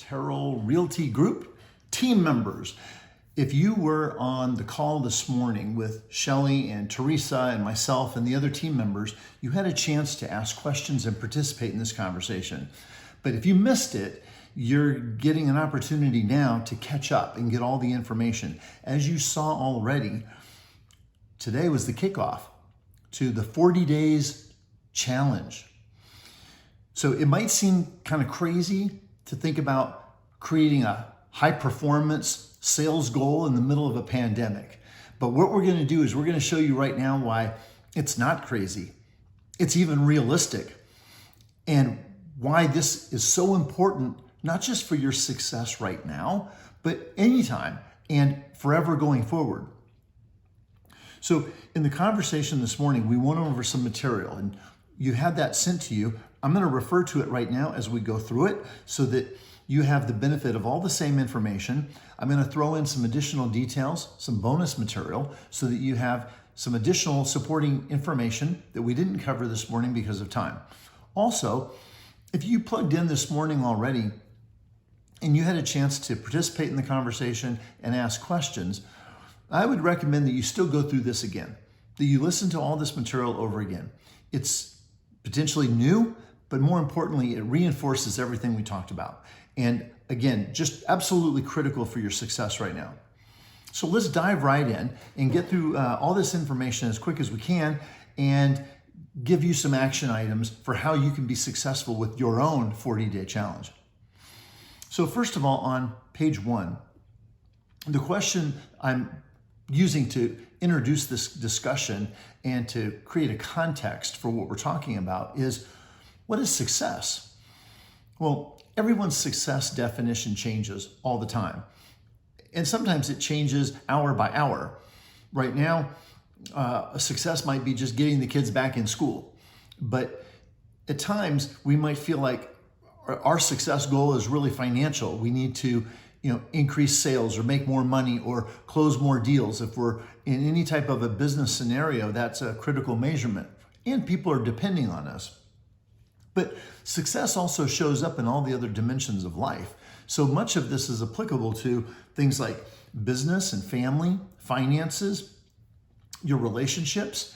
Tong-Parsons-Terrell Realty Group team members. If you were on the call this morning with Shelly and Teresa and myself and the other team members, you had a chance to ask questions and participate in this conversation. But if you missed it, you're getting an opportunity now to catch up and get all the information. As you saw already, today was the kickoff to the 40 days challenge. So it might seem kind of crazy to think about creating a high performance sales goal in the middle of a pandemic. But what we're going to do is we're going to show you right now why it's not crazy. It's even realistic. And why this is so important, not just for your success right now, but anytime and forever going forward. So in the conversation this morning, we went over some material and you had that sent to you. I'm going to refer to it right now as we go through it so that you have the benefit of all the same information. I'm going to throw in some additional details, some bonus material, so that you have some additional supporting information that we didn't cover this morning because of time. Also, if you plugged in this morning already and you had a chance to participate in the conversation and ask questions, I would recommend that you still go through this again, that you listen to all this material over again. It's potentially new, but more importantly, it reinforces everything we talked about. And again, just absolutely critical for your success right now. So let's dive right in and get through all this information as quick as we can and give you some action items for how you can be successful with your own 40-day challenge. So first of all, on page 1, the question I'm using to introduce this discussion and to create a context for what we're talking about is, what is success? Well, everyone's success definition changes all the time. And sometimes it changes hour by hour. Right now, a success might be just getting the kids back in school. But at times, we might feel like our success goal is really financial. We need to increase sales or make more money or close more deals. If we're in any type of a business scenario, that's a critical measurement. And people are depending on us. But success also shows up in all the other dimensions of life. So much of this is applicable to things like business and family, finances, your relationships.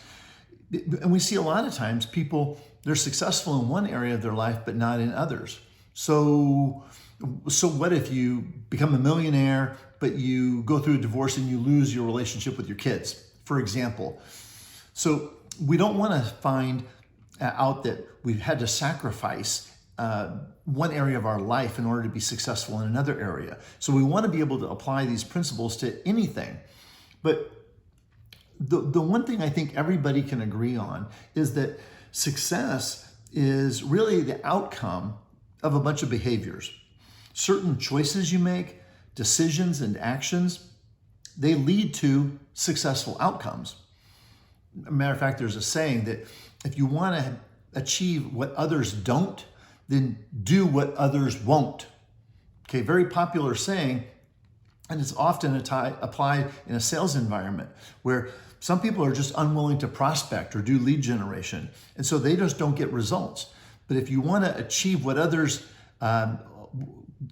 And we see a lot of times people, they're successful in one area of their life, but not in others. So what if you become a millionaire, but you go through a divorce and you lose your relationship with your kids, for example? So we don't want to find out that we've had to sacrifice one area of our life in order to be successful in another area. So we want to be able to apply these principles to anything. But the one thing I think everybody can agree on is that success is really the outcome of a bunch of behaviors. Certain choices you make, decisions and actions, they lead to successful outcomes. Matter of fact, there's a saying that if you want to achieve what others don't, then do what others won't. Okay, very popular saying, and it's often applied in a sales environment where some people are just unwilling to prospect or do lead generation, and so they just don't get results. But if you want to achieve what others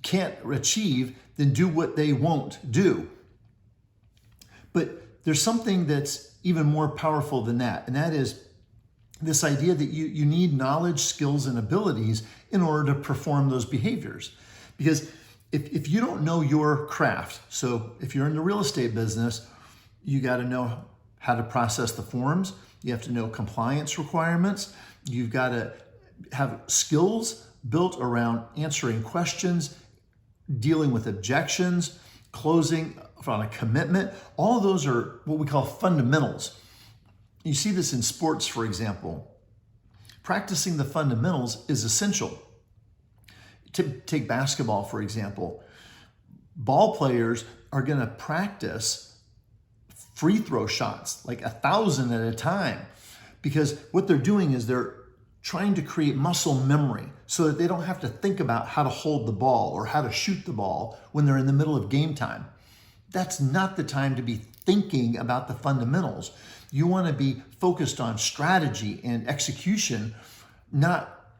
can't achieve, then do what they won't do. But there's something that's even more powerful than that, and that is this idea that you need knowledge, skills, and abilities in order to perform those behaviors. Because if you don't know your craft, so if you're in the real estate business, you got to know how to process the forms, you have to know compliance requirements, you've got to have skills built around answering questions, dealing with objections, closing on a commitment. All of those are what we call fundamentals. You see this in sports, for example. Practicing the fundamentals is essential. Take basketball, for example. Ball players are going to practice free throw shots, like 1,000 at a time, because what they're doing is they're trying to create muscle memory so that they don't have to think about how to hold the ball or how to shoot the ball when they're in the middle of game time. That's not the time to be thinking about the fundamentals. You want to be focused on strategy and execution, not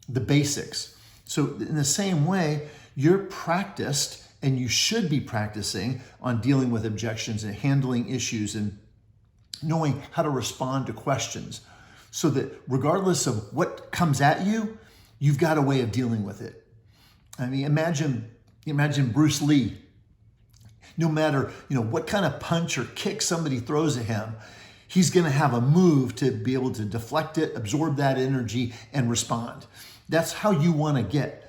the basics. So in the same way, You're practiced, and you should be practicing on dealing with objections and handling issues and knowing how to respond to questions, so that regardless of what comes at you, you've got a way of dealing with it. I mean, imagine Bruce Lee. No matter, what kind of punch or kick somebody throws at him, he's going to have a move to be able to deflect it, absorb that energy, and respond. That's how you want to get.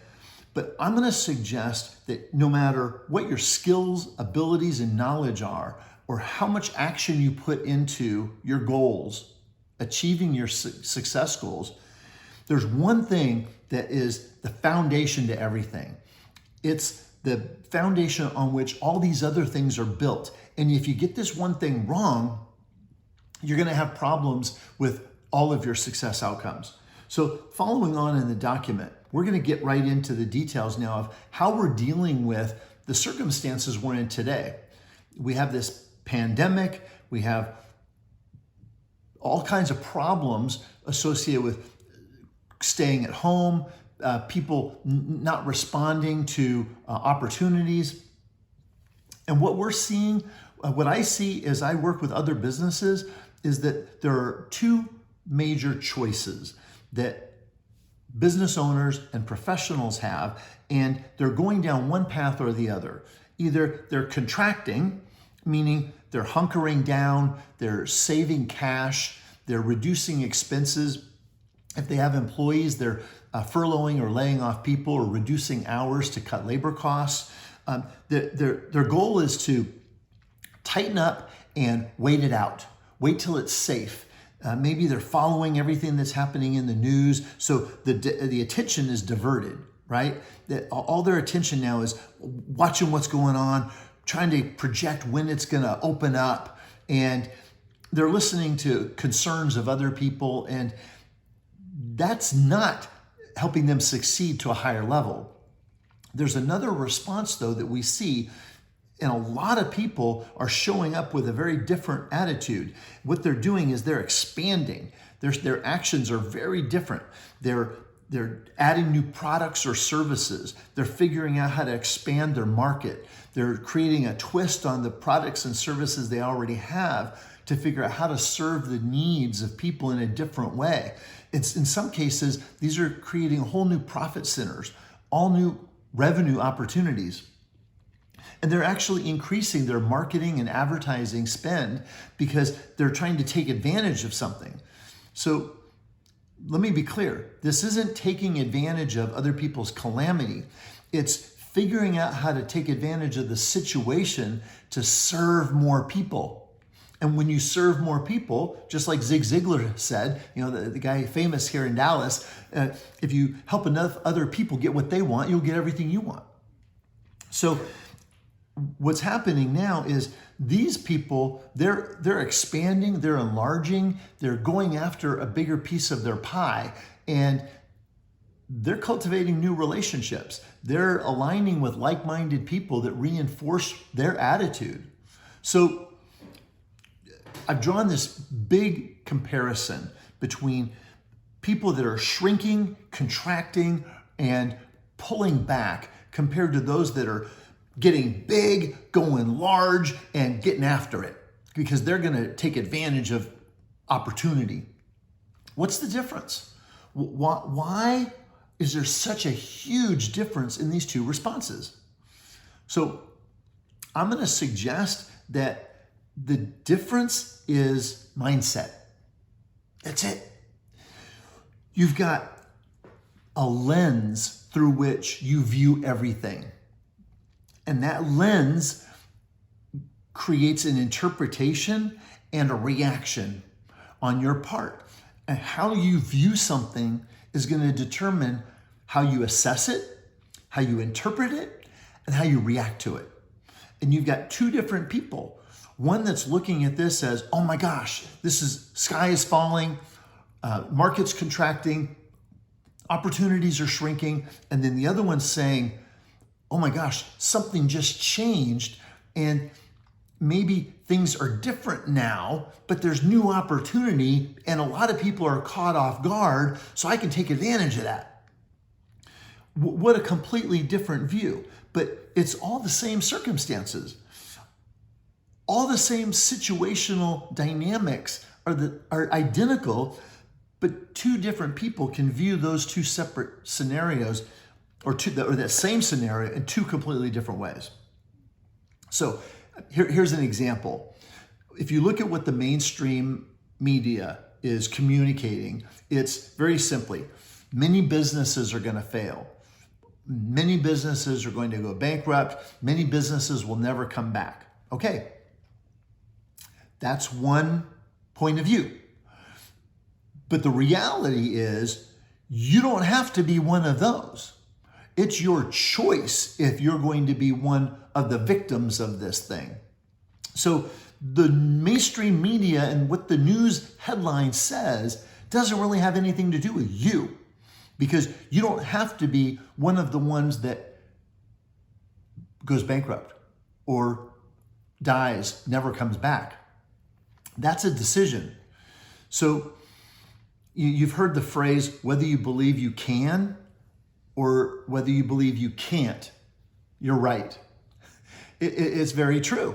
But I'm going to suggest that no matter what your skills, abilities, and knowledge are, or how much action you put into your goals, achieving your success goals, there's one thing that is the foundation to everything. It's the foundation on which all these other things are built. And if you get this one thing wrong, you're going to have problems with all of your success outcomes. So following on in the document, we're going to get right into the details now of how we're dealing with the circumstances we're in today. We have this pandemic, we have all kinds of problems associated with staying at home, people not responding to opportunities. And what we're seeing, what I see as I work with other businesses, is that there are two major choices that business owners and professionals have, and they're going down one path or the other. Either they're contracting, meaning they're hunkering down, they're saving cash, they're reducing expenses. If they have employees, they're furloughing or laying off people or reducing hours to cut labor costs. Their goal is to tighten up and wait it out. Wait till it's safe. Maybe they're following everything that's happening in the news, so the attention is diverted, right? All their attention now is watching what's going on, trying to project when it's going to open up, and they're listening to concerns of other people, and that's not helping them succeed to a higher level. There's another response, though, that we see, and a lot of people are showing up with a very different attitude. What they're doing is they're expanding. Their actions are very different. They're adding new products or services. They're figuring out how to expand their market. They're creating a twist on the products and services they already have to figure out how to serve the needs of people in a different way. In some cases, these are creating whole new profit centers, all new revenue opportunities. And they're actually increasing their marketing and advertising spend because they're trying to take advantage of something. So let me be clear. This isn't taking advantage of other people's calamity. It's figuring out how to take advantage of the situation to serve more people. And when you serve more people, just like Zig Ziglar said, the guy famous here in Dallas, if you help enough other people get what they want, you'll get everything you want. So what's happening now is these people, they're expanding, they're enlarging, they're going after a bigger piece of their pie, and they're cultivating new relationships. They're aligning with like-minded people that reinforce their attitude. So I've drawn this big comparison between people that are shrinking, contracting, and pulling back compared to those that are getting big, going large, and getting after it because they're going to take advantage of opportunity. What's the difference? Why is there such a huge difference in these two responses? So I'm going to suggest that the difference is mindset. That's it. You've got a lens through which you view everything. And that lens creates an interpretation and a reaction on your part. And how you view something is going to determine how you assess it, how you interpret it, and how you react to it. And you've got two different people. One that's looking at this as, oh my gosh, sky is falling, market's contracting, opportunities are shrinking. And then the other one's saying, oh my gosh, something just changed and maybe things are different now, but there's new opportunity and a lot of people are caught off guard, so I can take advantage of that. What a completely different view. But it's all the same circumstances. All the same situational dynamics are identical, but two different people can view those two separate scenarios or that same scenario in two completely different ways. So here's an example. If you look at what the mainstream media is communicating, it's very simply, many businesses are going to fail. Many businesses are going to go bankrupt. Many businesses will never come back. Okay, that's one point of view. But the reality is, you don't have to be one of those. It's your choice if you're going to be one of the victims of this thing. So the mainstream media and what the news headline says doesn't really have anything to do with you, because you don't have to be one of the ones that goes bankrupt or dies, never comes back. That's a decision. So you've heard the phrase, whether you believe you can or whether you believe you can't, you're right. It's very true.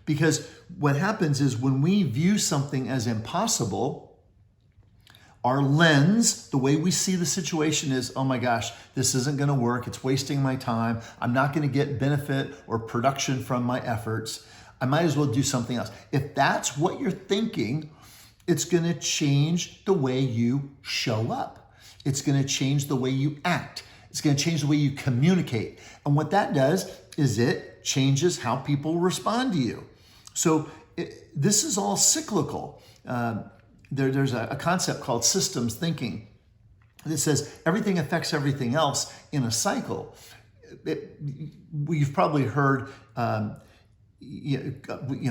Because what happens is when we view something as impossible, our lens, the way we see the situation is, oh my gosh, this isn't going to work. It's wasting my time. I'm not going to get benefit or production from my efforts. I might as well do something else. If that's what you're thinking, it's going to change the way you show up. It's going to change the way you act. It's going to change the way you communicate. And what that does is it changes how people respond to you. So this is all cyclical. There's a concept called systems thinking that says everything affects everything else in a cycle. You've probably heard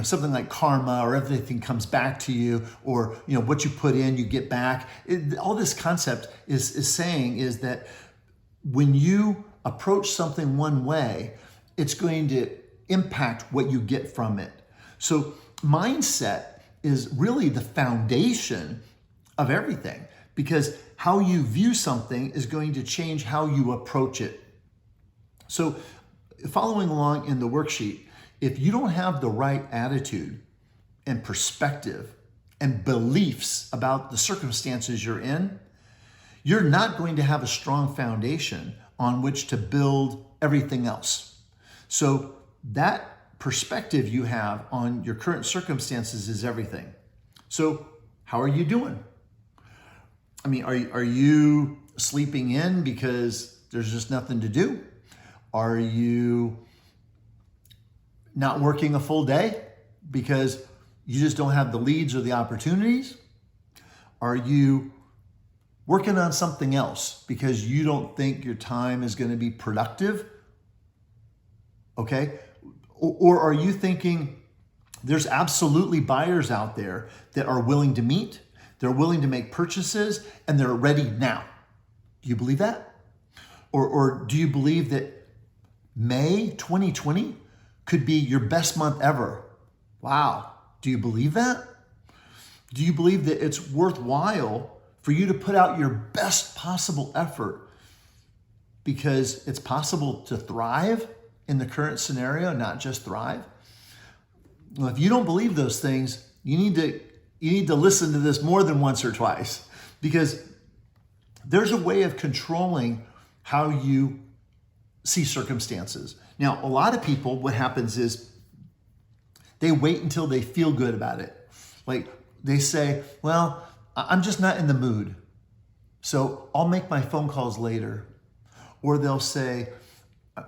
something like karma, or everything comes back to you, or what you put in, you get back. All this concept is saying is that when you approach something one way, it's going to impact what you get from it. So mindset is really the foundation of everything, because how you view something is going to change how you approach it. So following along in the worksheet, if you don't have the right attitude and perspective and beliefs about the circumstances you're in, you're not going to have a strong foundation on which to build everything else. So that perspective you have on your current circumstances is everything. So how are you doing? I mean, are you sleeping in because there's just nothing to do? Are you not working a full day because you just don't have the leads or the opportunities? Are you working on something else because you don't think your time is going to be productive? Okay. Or are you thinking there's absolutely buyers out there that are willing to meet, they're willing to make purchases, and they're ready now? Do you believe that? Or do you believe that May 2020 could be your best month ever? Wow. Do you believe that? Do you believe that it's worthwhile for you to put out your best possible effort because it's possible to thrive in the current scenario, not just thrive? Well, if you don't believe those things, you need to listen to this more than once or twice, because there's a way of controlling how you see circumstances. Now, a lot of people, what happens is they wait until they feel good about it. Like they say, well, I'm just not in the mood, so I'll make my phone calls later. Or they'll say,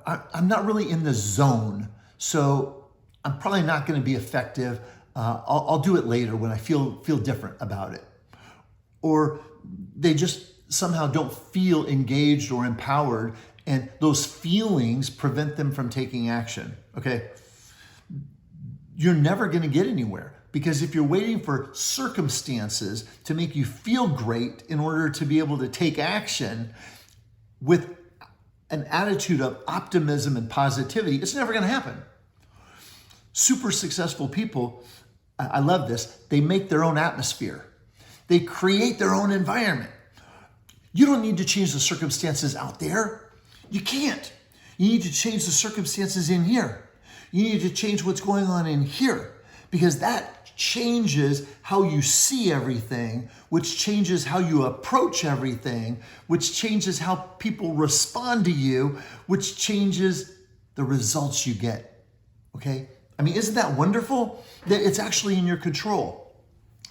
I'm not really in the zone, so I'm probably not going to be effective. I'll do it later when I feel different about it. Or they just somehow don't feel engaged or empowered, and those feelings prevent them from taking action. Okay, you're never going to get anywhere, because if you're waiting for circumstances to make you feel great in order to be able to take action with an attitude of optimism and positivity, it's never going to happen. Super successful people, I love this, they make their own atmosphere. They create their own environment. You don't need to change the circumstances out there. You can't. You need to change the circumstances in here. You need to change what's going on in here, because that changes how you see everything, which changes how you approach everything, which changes how people respond to you, which changes the results you get. Okay? I mean, isn't that wonderful? That it's actually in your control.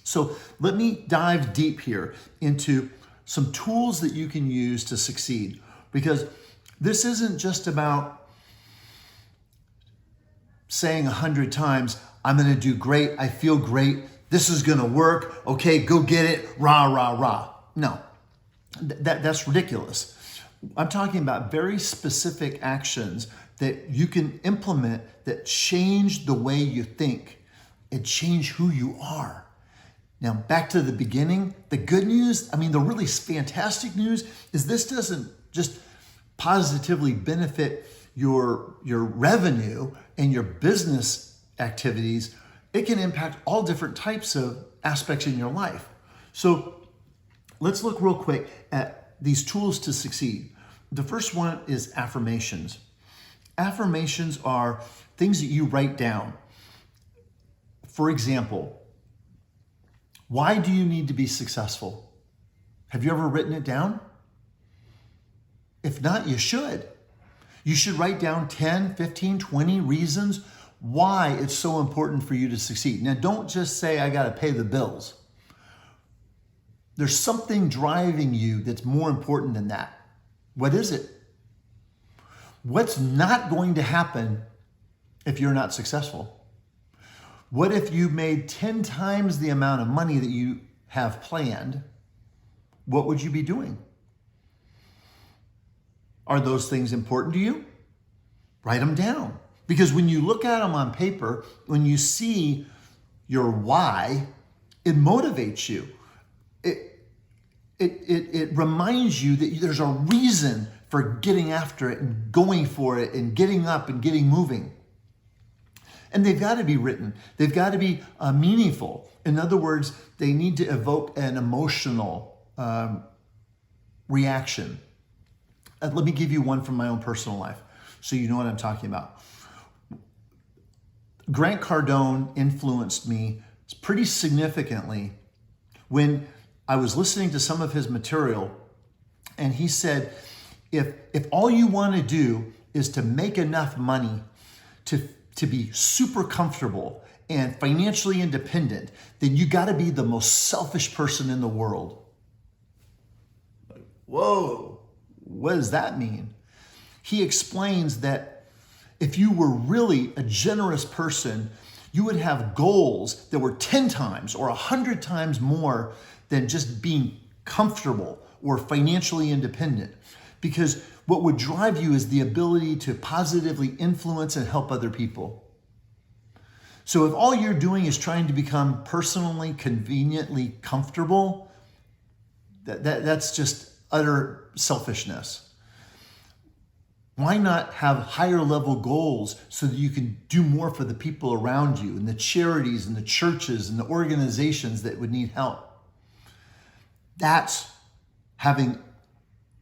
So let me dive deep here into some tools that you can use to succeed, because this isn't just about saying 100 times, I'm going to do great, I feel great, this is going to work, okay, go get it, rah, rah, rah. No, that's ridiculous. I'm talking about very specific actions that you can implement that change the way you think and change who you are. Now, back to the beginning, the good news, the really fantastic news is this doesn't just positively benefit your revenue and your business activities. It can impact all different types of aspects in your life. So let's look real quick at these tools to succeed. The first one is affirmations. Affirmations are things that you write down. For example, why do you need to be successful? Have you ever written it down? If not, you should. You should write down 10, 15, 20 reasons why it's so important for you to succeed. Now, don't just say, I got to pay the bills. There's something driving you that's more important than that. What is it? What's not going to happen if you're not successful? What if you made 10 times the amount of money that you have planned? What would you be doing? Are those things important to you? Write them down. Because when you look at them on paper, when you see your why, it motivates you. It reminds you that there's a reason for getting after it and going for it and getting up and getting moving. And they've got to be written. They've got to be meaningful. In other words, they need to evoke an emotional reaction. Let me give you one from my own personal life so you know what I'm talking about. Grant Cardone influenced me pretty significantly when I was listening to some of his material, and he said, if all you want to do is to make enough money to be super comfortable and financially independent, then you got to be the most selfish person in the world. Whoa. What does that mean? He explains that if you were really a generous person, you would have goals that were 10 times or 100 times more than just being comfortable or financially independent. Because what would drive you is the ability to positively influence and help other people. So if all you're doing is trying to become personally, conveniently comfortable, that's just utter selfishness. Why not have higher level goals so that you can do more for the people around you and the charities and the churches and the organizations that would need help? That's having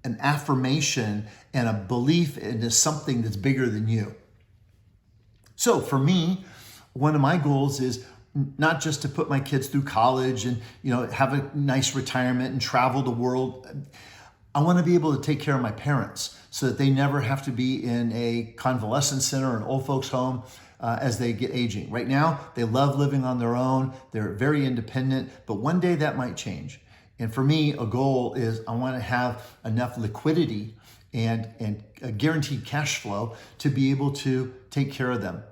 an affirmation and a belief into something that's bigger than you. So for me, one of my goals is not just to put my kids through college and have a nice retirement and travel the world. I want to be able to take care of my parents so that they never have to be in a convalescent center or an old folks home as they get aging. Right now, they love living on their own. They're very independent, but one day that might change. And for me, a goal is I want to have enough liquidity and a guaranteed cash flow to be able to take care of them.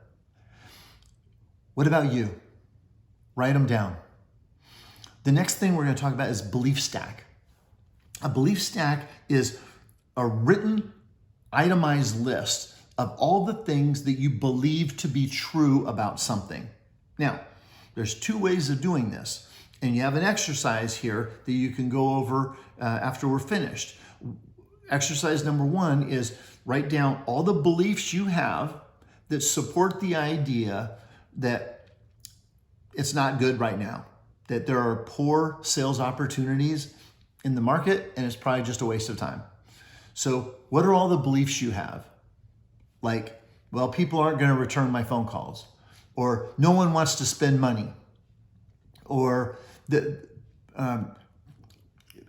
What about you? Write them down. The next thing we're going to talk about is belief stack. A belief stack is a written, itemized list of all the things that you believe to be true about something. Now, there's two ways of doing this, and you have an exercise here that you can go over after we're finished. Exercise number one is write down all the beliefs you have that support the idea that it's not good right now, that there are poor sales opportunities in the market, and it's probably just a waste of time. So what are all the beliefs you have? Like, well, people aren't going to return my phone calls, or no one wants to spend money, or the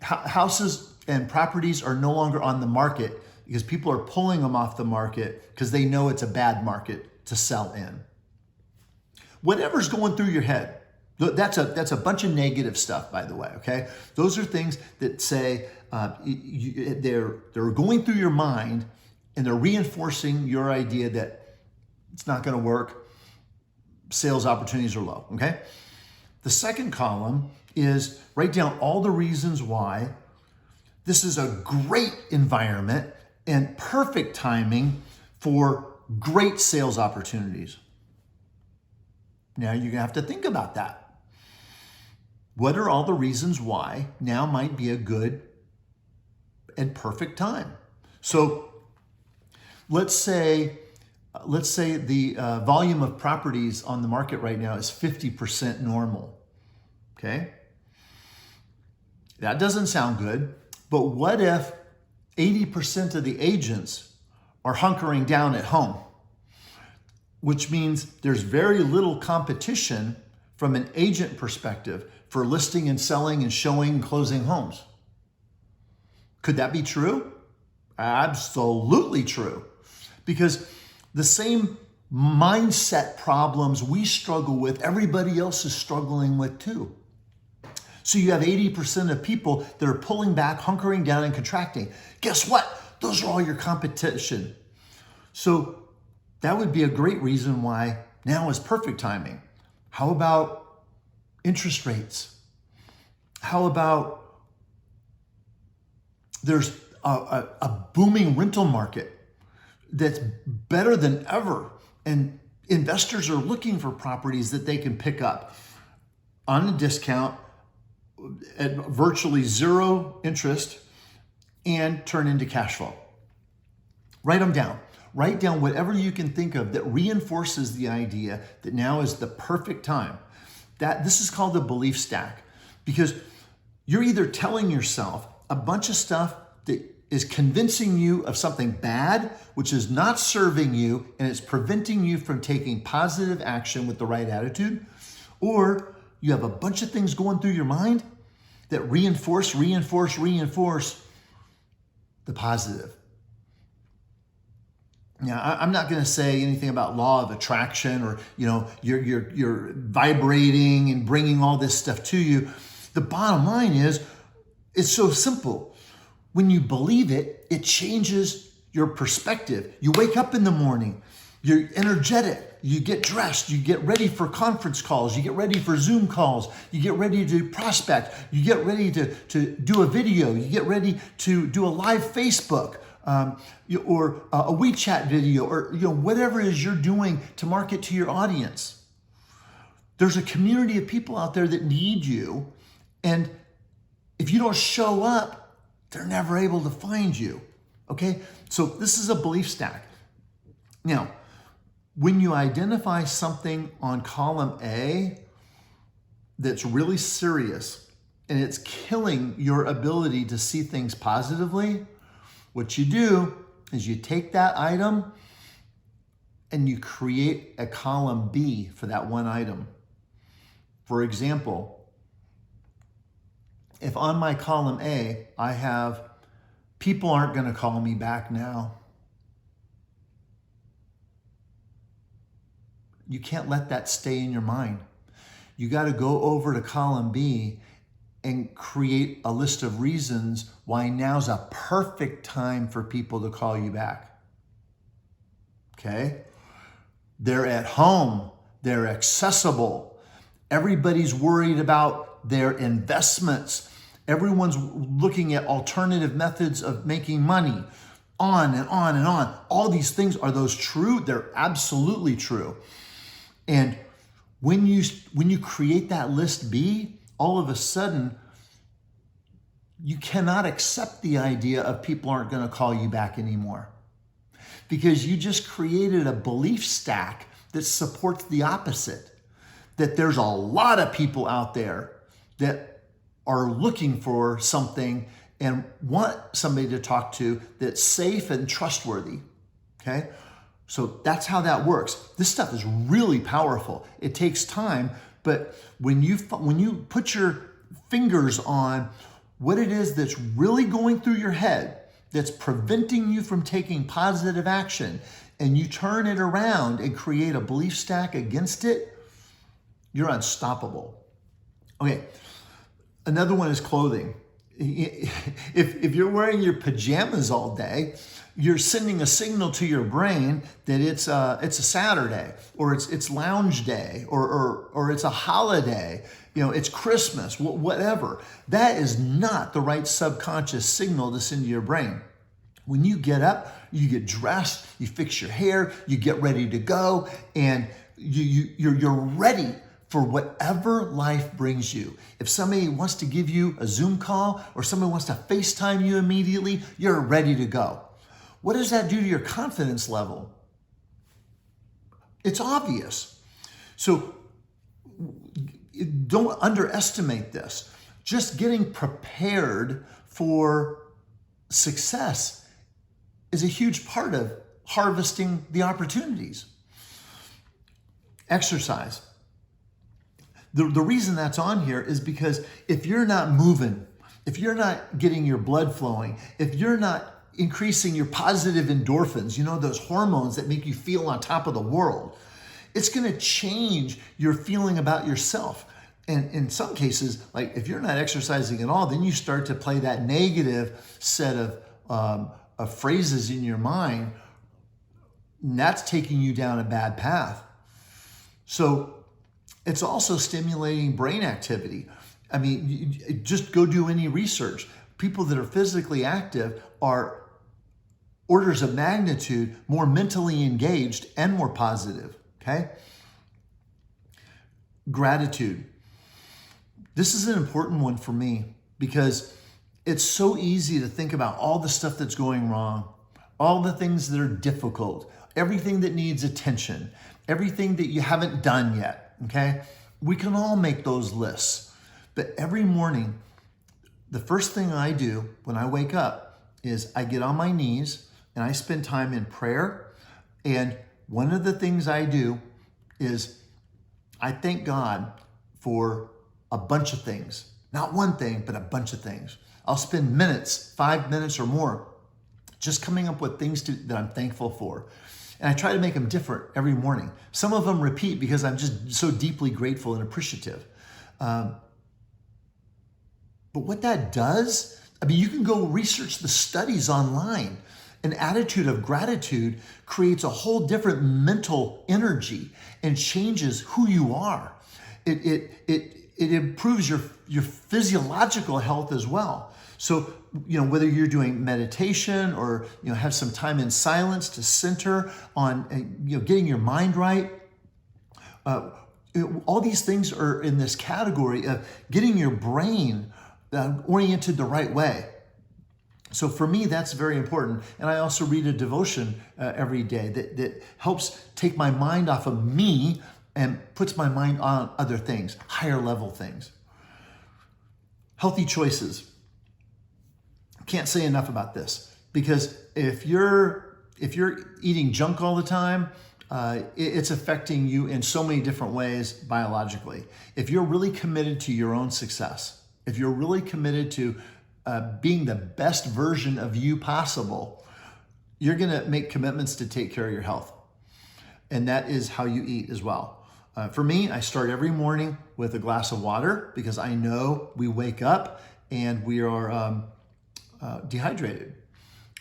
houses and properties are no longer on the market because people are pulling them off the market because they know it's a bad market to sell in. Whatever's going through your head, that's a bunch of negative stuff, by the way, okay? Those are things that say they're going through your mind, and they're reinforcing your idea that it's not going to work, sales opportunities are low, okay? The second column is write down all the reasons why this is a great environment and perfect timing for great sales opportunities. Now you're going to have to think about that. What are all the reasons why now might be a good and perfect time? So let's say the volume of properties on the market right now is 50% normal, okay? That doesn't sound good, but what if 80% of the agents are hunkering down at home? Which means there's very little competition from an agent perspective for listing and selling and showing and closing homes. Could that be true? Absolutely true. Because the same mindset problems we struggle with, everybody else is struggling with too. So you have 80% of people that are pulling back, hunkering down, and contracting. Guess what? Those are all your competition. So that would be a great reason why now is perfect timing. How about interest rates? How about there's a booming rental market that's better than ever, and investors are looking for properties that they can pick up on a discount at virtually zero interest and turn into cash flow. Write them down. Write down whatever you can think of that reinforces the idea that now is the perfect time. This is called the belief stack, because you're either telling yourself a bunch of stuff that is convincing you of something bad, which is not serving you, and it's preventing you from taking positive action with the right attitude, or you have a bunch of things going through your mind that reinforce the positive. Now, I'm not going to say anything about law of attraction, or you're vibrating and bringing all this stuff to you. The bottom line is, it's so simple. When you believe it, it changes your perspective. You wake up in the morning, you're energetic, you get dressed, you get ready for conference calls, you get ready for Zoom calls, you get ready to prospect, you get ready to do a video, you get ready to do a live Facebook, or a WeChat video, or whatever it is you're doing to market to your audience. There's a community of people out there that need you, and if you don't show up, they're never able to find you, okay? So this is a belief stack. Now, when you identify something on column A that's really serious and it's killing your ability to see things positively, what you do is you take that item and you create a column B for that one item. For example, if on my column A, I have people aren't going to call me back now, you can't let that stay in your mind. You got to go over to column B and create a list of reasons why now's a perfect time for people to call you back. Okay? They're at home. They're accessible. Everybody's worried about their investments. Everyone's looking at alternative methods of making money. On and on and on. All these things, are those true? They're absolutely true. And when you create that list B, all of a sudden, you cannot accept the idea of people aren't going to call you back anymore, because you just created a belief stack that supports the opposite, that there's a lot of people out there that are looking for something and want somebody to talk to that's safe and trustworthy, okay? So that's how that works. This stuff is really powerful. It takes time, but when you put your fingers on what it is that's really going through your head, that's preventing you from taking positive action, and you turn it around and create a belief stack against it, you're unstoppable. Okay, another one is clothing. If you're wearing your pajamas all day, you're sending a signal to your brain that it's a Saturday, or it's lounge day, or it's a holiday, it's Christmas, whatever. That is not the right subconscious signal to send to your brain. When you get up, you get dressed, you fix your hair, you get ready to go, and you're ready for whatever life brings you. If somebody wants to give you a Zoom call or somebody wants to FaceTime you immediately, you're ready to go. What does that do to your confidence level? It's obvious. So don't underestimate this. Just getting prepared for success is a huge part of harvesting the opportunities. Exercise. The reason that's on here is because if you're not moving, if you're not getting your blood flowing, if you're not increasing your positive endorphins, those hormones that make you feel on top of the world, it's going to change your feeling about yourself. And in some cases, like if you're not exercising at all, then you start to play that negative set of phrases in your mind, and that's taking you down a bad path. So it's also stimulating brain activity. I mean, just go do any research. People that are physically active are orders of magnitude more mentally engaged and more positive, okay? Gratitude. This is an important one for me because it's so easy to think about all the stuff that's going wrong, all the things that are difficult, everything that needs attention, everything that you haven't done yet, okay? We can all make those lists. But every morning, the first thing I do when I wake up is I get on my knees and I spend time in prayer. And one of the things I do is I thank God for a bunch of things. Not one thing, but a bunch of things. I'll spend minutes, 5 minutes or more, just coming up with things that I'm thankful for. And I try to make them different every morning. Some of them repeat because I'm just so deeply grateful and appreciative. But what that does, you can go research the studies online. An attitude of gratitude creates a whole different mental energy and changes who you are. It improves your physiological health as well. So, whether you're doing meditation or, have some time in silence to center on, getting your mind right, all these things are in this category of getting your brain oriented the right way. So for me, that's very important. And I also read a devotion every day that helps take my mind off of me and puts my mind on other things, higher level things. Healthy choices. Can't say enough about this because if you're eating junk all the time, it's affecting you in so many different ways biologically. If you're really committed to your own success, if you're really committed to being the best version of you possible, you're going to make commitments to take care of your health. And that is how you eat as well. For me, I start every morning with a glass of water because I know we wake up and we are dehydrated.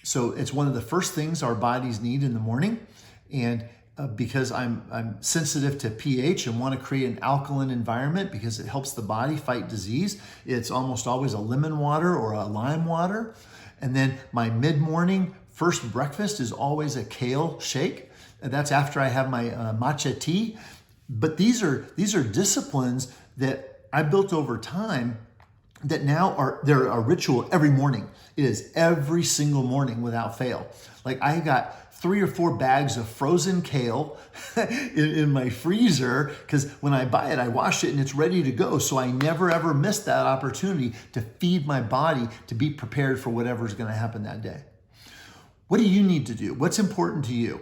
So it's one of the first things our bodies need in the morning. And because I'm sensitive to pH and want to create an alkaline environment because it helps the body fight disease, it's almost always a lemon water or a lime water. And then my mid-morning first breakfast is always a kale shake. And that's after I have my matcha tea. But these are disciplines that I built over time that now they're a ritual every morning. It is every single morning without fail. Like I got 3 or 4 bags of frozen kale in my freezer, because when I buy it, I wash it and it's ready to go. So I never ever miss that opportunity to feed my body to be prepared for whatever's going to happen that day. What do you need to do? What's important to you?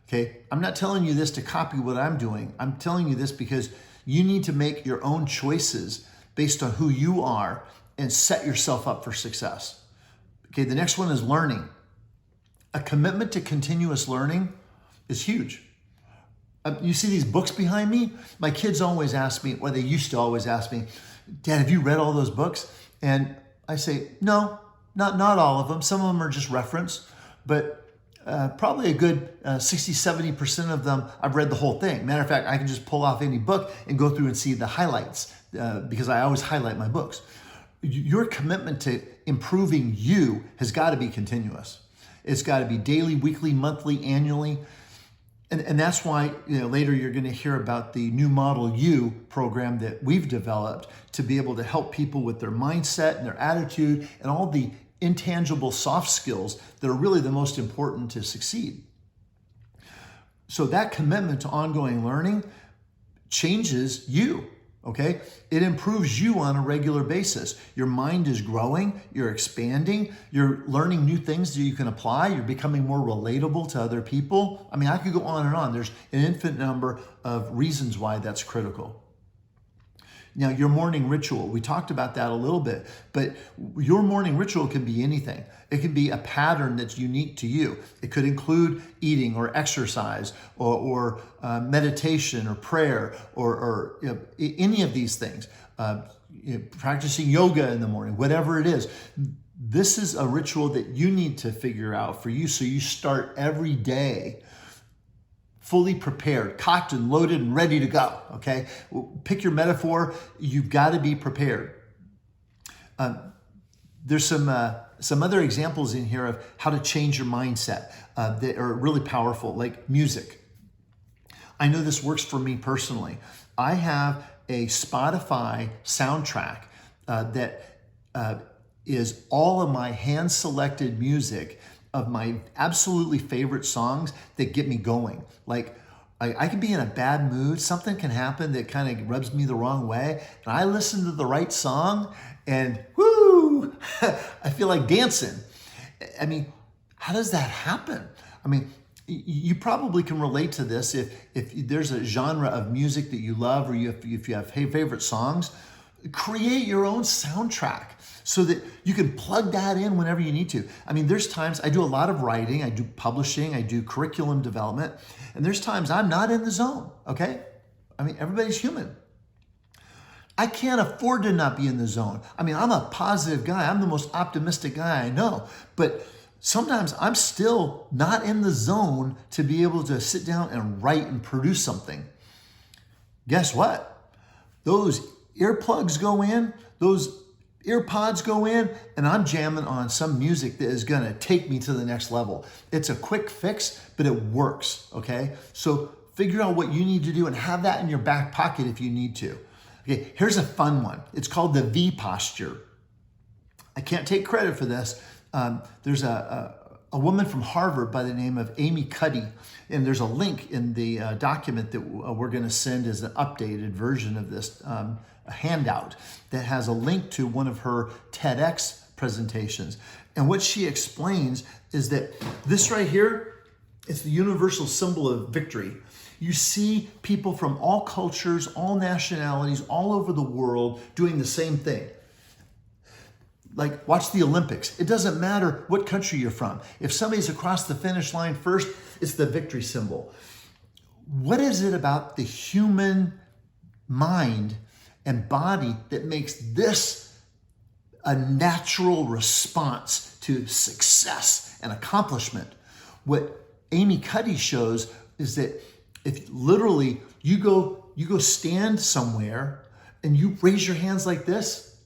Okay, I'm not telling you this to copy what I'm doing. I'm telling you this because you need to make your own choices based on who you are and set yourself up for success. Okay, the next one is learning. A commitment to continuous learning is huge. You see these books behind me? My kids always ask me, or they used to always ask me, Dad, have you read all those books? And I say, no, not all of them. Some of them are just reference, but probably a good 60, 70% of them, I've read the whole thing. Matter of fact, I can just pull off any book and go through and see the highlights because I always highlight my books. Your commitment to improving you has got to be continuous. It's got to be daily, weekly, monthly, annually. And that's why later you're going to hear about the new Model U program that we've developed to be able to help people with their mindset and their attitude and all the intangible soft skills that are really the most important to succeed. So that commitment to ongoing learning changes you. Okay, it improves you on a regular basis. Your mind is growing, you're expanding, you're learning new things that you can apply, you're becoming more relatable to other people. I mean, I could go on and on. There's an infinite number of reasons why that's critical. Now, your morning ritual, we talked about that a little bit, but your morning ritual can be anything. It can be a pattern that's unique to you. It could include eating or exercise or meditation or prayer or any of these things. Practicing yoga in the morning, whatever it is. This is a ritual that you need to figure out for you so you start every day fully prepared, cocked and loaded and ready to go, okay? Pick your metaphor. You've got to be prepared. There's some other examples in here of how to change your mindset that are really powerful, like music. I know this works for me personally. I have a Spotify soundtrack that is all of my hand-selected music of my absolutely favorite songs that get me going. Like I can be in a bad mood, something can happen that kind of rubs me the wrong way, and I listen to the right song and whoo, I feel like dancing. I mean, how does that happen? I mean, you probably can relate to this if there's a genre of music that you love or if you have favorite songs. Create your own soundtrack so that you can plug that in whenever you need to. I mean, there's times I do a lot of writing, I do publishing, I do curriculum development, and there's times I'm not in the zone, okay? I mean, everybody's human. I can't afford to not be in the zone. I mean, I'm a positive guy. I'm the most optimistic guy I know, but sometimes I'm still not in the zone to be able to sit down and write and produce something. Guess what? Those earplugs go in, those earpods go in, and I'm jamming on some music that is gonna take me to the next level. It's a quick fix, but it works, okay? So figure out what you need to do and have that in your back pocket if you need to. Okay, here's a fun one. It's called the V posture. I can't take credit for this. There's a woman from Harvard by the name of Amy Cuddy, and there's a link in the document that we're gonna send as an updated version of this a handout that has a link to one of her TEDx presentations. And what she explains is that this right here, it's the universal symbol of victory. You see people from all cultures, all nationalities, all over the world doing the same thing. Like, watch the Olympics. It doesn't matter what country you're from. If somebody's across the finish line first, it's the victory symbol. What is it about the human mind and body that makes this a natural response to success and accomplishment? What Amy Cuddy shows is that if literally you go stand somewhere and you raise your hands like this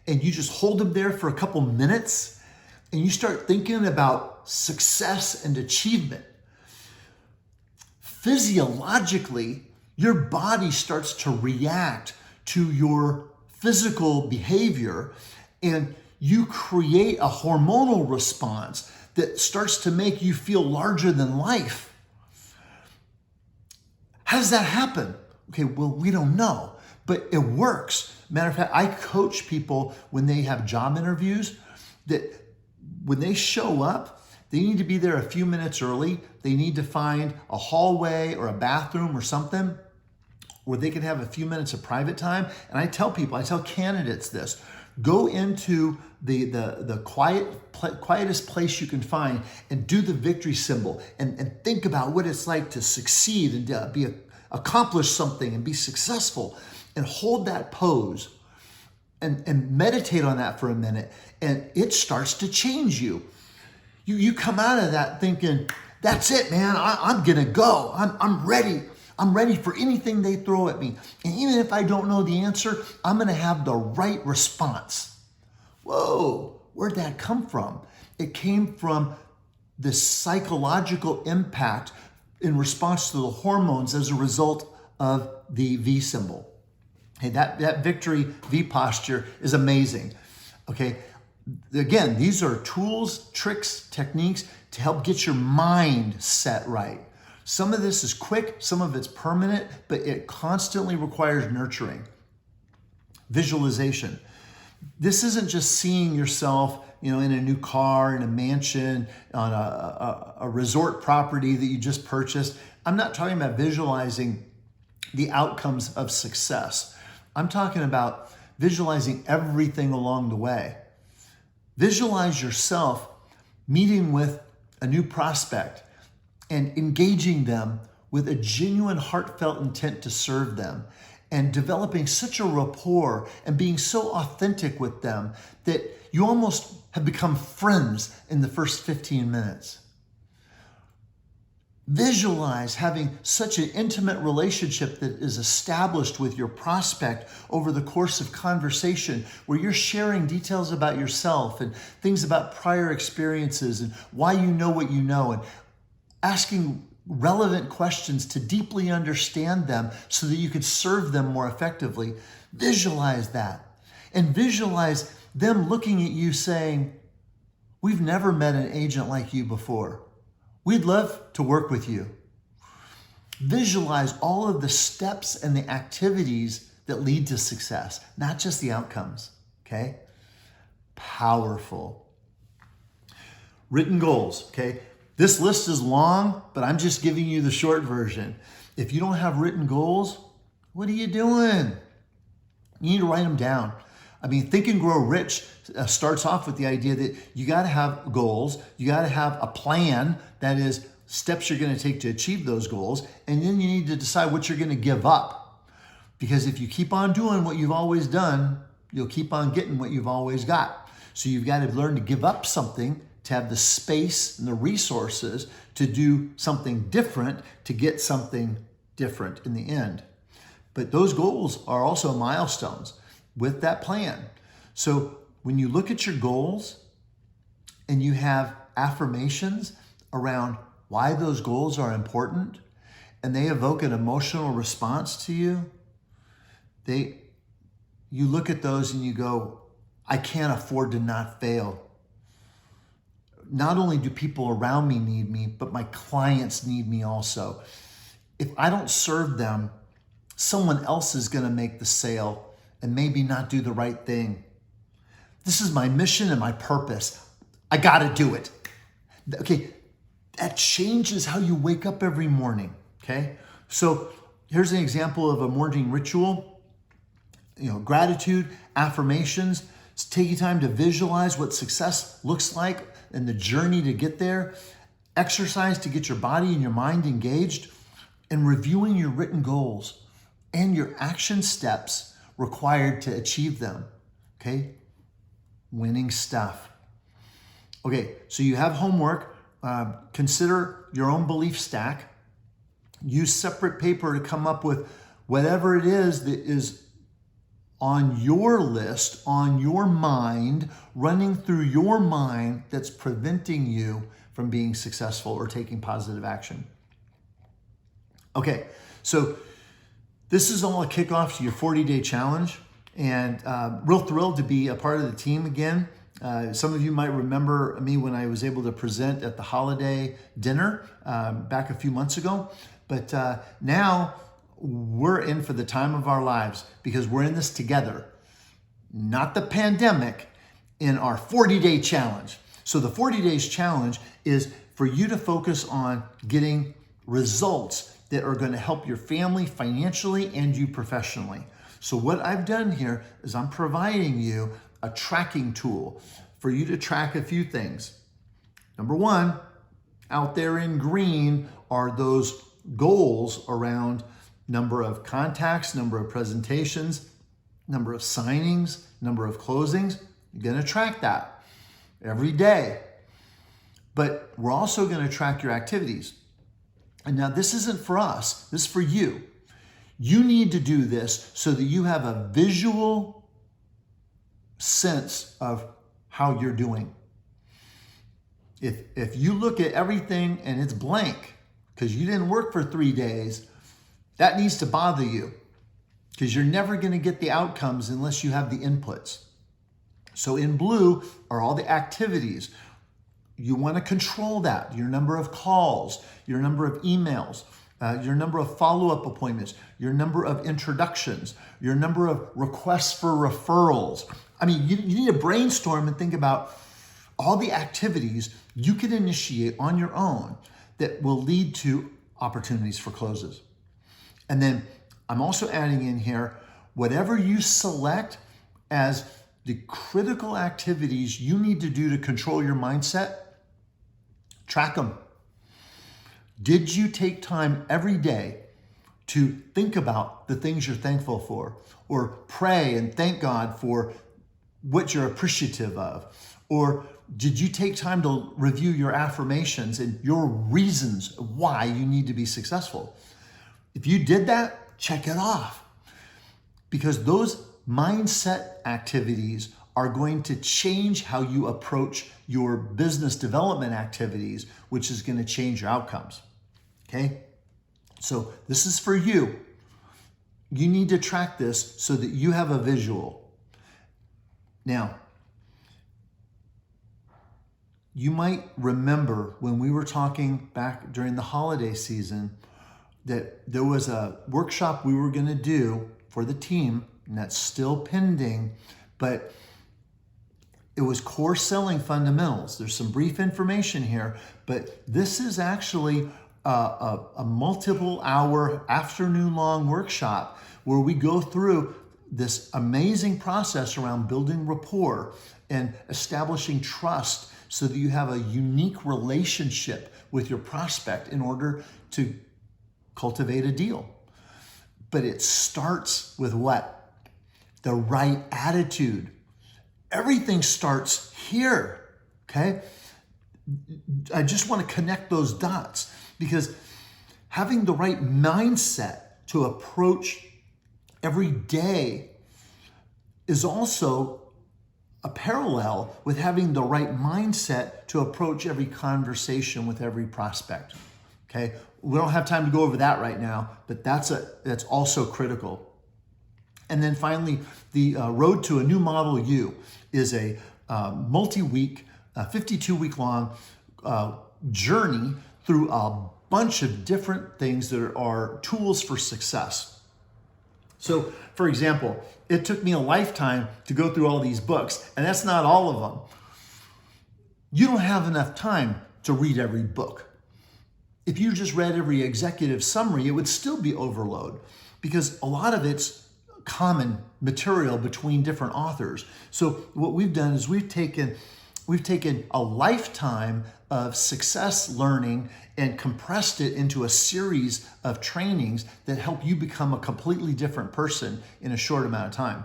and you just hold them there for a couple minutes and you start thinking about success and achievement, physiologically, your body starts to react to your physical behavior and you create a hormonal response that starts to make you feel larger than life. How does that happen? Okay, well, we don't know, but it works. Matter of fact, I coach people when they have job interviews that when they show up, they need to be there a few minutes early. They need to find a hallway or a bathroom or something where they can have a few minutes of private time. And I tell candidates this: go into the quietest place you can find and do the victory symbol and think about what it's like to succeed and to accomplish something and be successful, and hold that pose and meditate on that for a minute, and it starts to change you. You come out of that thinking, that's it, man. I'm gonna go. I'm ready. I'm ready for anything they throw at me. And even if I don't know the answer, I'm gonna have the right response. Whoa, where'd that come from? It came from the psychological impact in response to the hormones as a result of the V symbol. Hey, that victory V posture is amazing. Okay, again, these are tools, tricks, techniques to help get your mind set right. Some of this is quick, some of it's permanent, but it constantly requires nurturing. Visualization. This isn't just seeing yourself, in a new car, in a mansion, on a resort property that you just purchased. I'm not talking about visualizing the outcomes of success. I'm talking about visualizing everything along the way. Visualize yourself meeting with a new prospect and engaging them with a genuine, heartfelt intent to serve them, and developing such a rapport and being so authentic with them that you almost have become friends in the first 15 minutes. Visualize having such an intimate relationship that is established with your prospect over the course of conversation, where you're sharing details about yourself and things about prior experiences and why you know what you know, and asking relevant questions to deeply understand them so that you could serve them more effectively. Visualize that, and visualize them looking at you saying, "We've never met an agent like you before. We'd love to work with you." Visualize all of the steps and the activities that lead to success, not just the outcomes, okay? Powerful. Written goals, okay? This list is long, but I'm just giving you the short version. If you don't have written goals, what are you doing? You need to write them down. Think and Grow Rich starts off with the idea that you got to have goals, you got to have a plan, that is, steps you're going to take to achieve those goals, and then you need to decide what you're going to give up. Because if you keep on doing what you've always done, you'll keep on getting what you've always got. So you've got to learn to give up something to have the space and the resources to do something different, to get something different in the end. But those goals are also milestones with that plan. So when you look at your goals and you have affirmations around why those goals are important, and they evoke an emotional response to you, you look at those and you go, I can't afford to not fail. Not only do people around me need me, but my clients need me also. If I don't serve them, someone else is going to make the sale and maybe not do the right thing. This is my mission and my purpose. I got to do it. Okay, that changes how you wake up every morning, okay? So here's an example of a morning ritual. Gratitude, affirmations. It's taking time to visualize what success looks like and the journey to get there. Exercise to get your body and your mind engaged, and reviewing your written goals and your action steps required to achieve them, okay? Winning stuff. Okay, so you have homework. Consider your own belief stack. Use separate paper to come up with whatever it is that is on your list, on your mind, running through your mind, that's preventing you from being successful or taking positive action. Okay, so this is all a kickoff to your 40-day challenge, and real thrilled to be a part of the team again. Some of you might remember me when I was able to present at the holiday dinner back a few months ago. But now we're in for the time of our lives because we're in this together, not the pandemic, in our 40-day challenge. So the 40 days challenge is for you to focus on getting results that are going to help your family financially and you professionally. So what I've done here is I'm providing you a tracking tool for you to track a few things. Number one, out there in green are those goals around number of contacts, number of presentations, number of signings, number of closings. You're going to track that every day. But we're also going to track your activities. And now this isn't for us, this is for you. You need to do this so that you have a visual sense of how you're doing. If you look at everything and it's blank because you didn't work for 3 days, that needs to bother you because you're never going to get the outcomes unless you have the inputs. So in blue are all the activities. You want to control that, your number of calls, your number of emails, your number of follow-up appointments, your number of introductions, your number of requests for referrals. I mean, you need to brainstorm and think about all the activities you can initiate on your own that will lead to opportunities for closes. And then I'm also adding in here, whatever you select as the critical activities you need to do to control your mindset, track them. Did you take time every day to think about the things you're thankful for, or pray and thank God for what you're appreciative of? Or did you take time to review your affirmations and your reasons why you need to be successful? If you did that, check it off. Because those mindset activities are going to change how you approach your business development activities, which is going to change your outcomes. Okay? So this is for you. You need to track this so that you have a visual. Now, you might remember when we were talking back during the holiday season that there was a workshop we were going to do for the team, and that's still pending, but it was core selling fundamentals. There's some brief information here, but this is actually a multiple hour afternoon long workshop where we go through this amazing process around building rapport and establishing trust so that you have a unique relationship with your prospect in order to cultivate a deal. But it starts with what? The right attitude. Everything starts here, okay? I just want to connect those dots because having the right mindset to approach every day is also a parallel with having the right mindset to approach every conversation with every prospect, okay? We don't have time to go over that right now, but that's also critical. And then finally, the Road to a New Model You is a multi-week, 52-week long journey through a bunch of different things that are tools for success. So, for example, it took me a lifetime to go through all these books, and that's not all of them. You don't have enough time to read every book. If you just read every executive summary, it would still be overload because a lot of it's common material between different authors. So what we've done is we've taken a lifetime of success learning and compressed it into a series of trainings that help you become a completely different person in a short amount of time.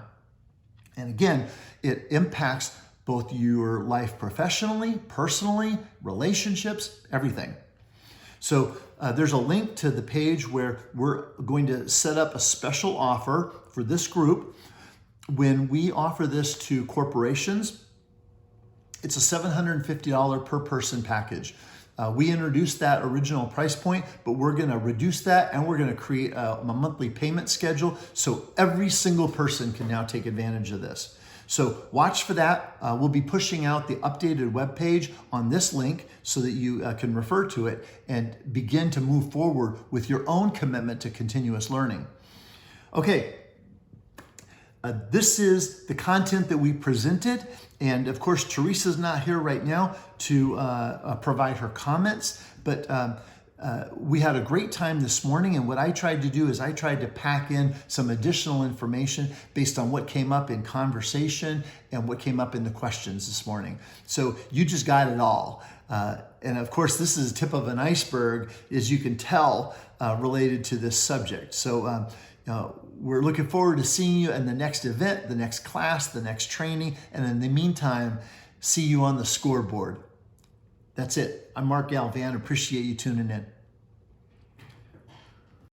And again, it impacts both your life professionally, personally, relationships, everything. So there's a link to the page where we're going to set up a special offer for this group. When we offer this to corporations, it's a $750 per person package. We introduced that original price point, but we're going to reduce that and we're going to create a monthly payment schedule so every single person can now take advantage of this. So watch for that. We'll be pushing out the updated webpage on this link so that you can refer to it and begin to move forward with your own commitment to continuous learning. Okay, this is the content that we presented. And of course, Teresa's not here right now to provide her comments, but we had a great time this morning, and what I tried to do is I tried to pack in some additional information based on what came up in conversation and what came up in the questions this morning. So you just got it all. And of course, this is a tip of an iceberg, as you can tell, related to this subject. So we're looking forward to seeing you in the next event, the next class, the next training, and in the meantime, see you on the scoreboard. That's it. I'm Mark Galvan. Appreciate you tuning in.